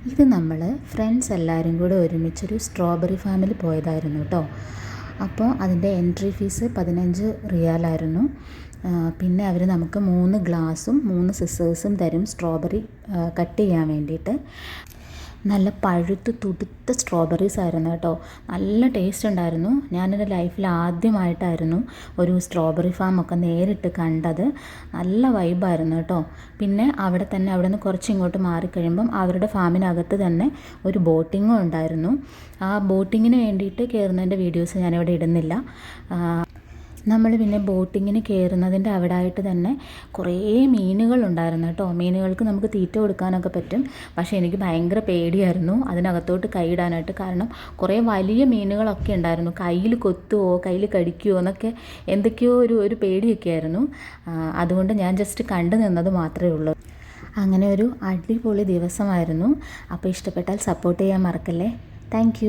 ഇത് നമ്മൾ ഫ്രണ്ട്സ് എല്ലാവരും കൂടെ ഒരുമിച്ചൊരു സ്ട്രോബെറി ഫാമിൽ പോയതായിരുന്നു കേട്ടോ. അപ്പോൾ അതിൻ്റെ എൻട്രി ഫീസ് 15 റിയാലായിരുന്നു. പിന്നെ അവർ നമുക്ക് 3 ഗ്ലാസും 3 സിസേഴ്സും തരും സ്ട്രോബെറി കട്ട് ചെയ്യാൻ വേണ്ടിയിട്ട്. നല്ല പഴുത്ത് തുടുത്ത സ്ട്രോബെറീസ് ആയിരുന്നു കേട്ടോ. നല്ല ടേസ്റ്റ് ഉണ്ടായിരുന്നു. ഞാനെൻ്റെ ലൈഫിൽ ആദ്യമായിട്ടായിരുന്നു ഒരു സ്ട്രോബെറി ഫാമൊക്കെ നേരിട്ട് കണ്ടത്. നല്ല വൈബായിരുന്നു കേട്ടോ. പിന്നെ അവിടെ നിന്ന് കുറച്ച് ഇങ്ങോട്ട് മാറിക്കഴിയുമ്പം അവരുടെ ഫാമിനകത്ത് തന്നെ ഒരു ബോട്ടിങ്ങും ഉണ്ടായിരുന്നു. ആ ബോട്ടിങ്ങിന് വേണ്ടിയിട്ട് കയറുന്നതിൻ്റെ വീഡിയോസ് ഞാനിവിടെ ഇടുന്നില്ല. നമ്മൾ പിന്നെ ബോട്ടിങ്ങിന് കയറുന്നതിൻ്റെ അവിടെ ആയിട്ട് തന്നെ കുറേ മീനുകളുണ്ടായിരുന്നു കേട്ടോ. മീനുകൾക്ക് നമുക്ക് തീറ്റ കൊടുക്കാനൊക്കെ പറ്റും. പക്ഷേ എനിക്ക് ഭയങ്കര പേടിയായിരുന്നു അതിനകത്തോട്ട് കൈയിടാനായിട്ട്. കാരണം കുറേ വലിയ മീനുകളൊക്കെ ഉണ്ടായിരുന്നു. കയ്യിൽ കൊത്തുമോ കയ്യിൽ കടിക്കുമോ എന്നൊക്കെ എന്തൊക്കെയോ ഒരു പേടിയൊക്കെ ആയിരുന്നു. അതുകൊണ്ട് ഞാൻ ജസ്റ്റ് കണ്ടു നിന്നത് മാത്രമേ ഉള്ളൂ. അങ്ങനെ ഒരു അടിപൊളി ദിവസമായിരുന്നു. അപ്പോൾ ഇഷ്ടപ്പെട്ടാൽ സപ്പോർട്ട് ചെയ്യാൻ മറക്കല്ലേ. താങ്ക്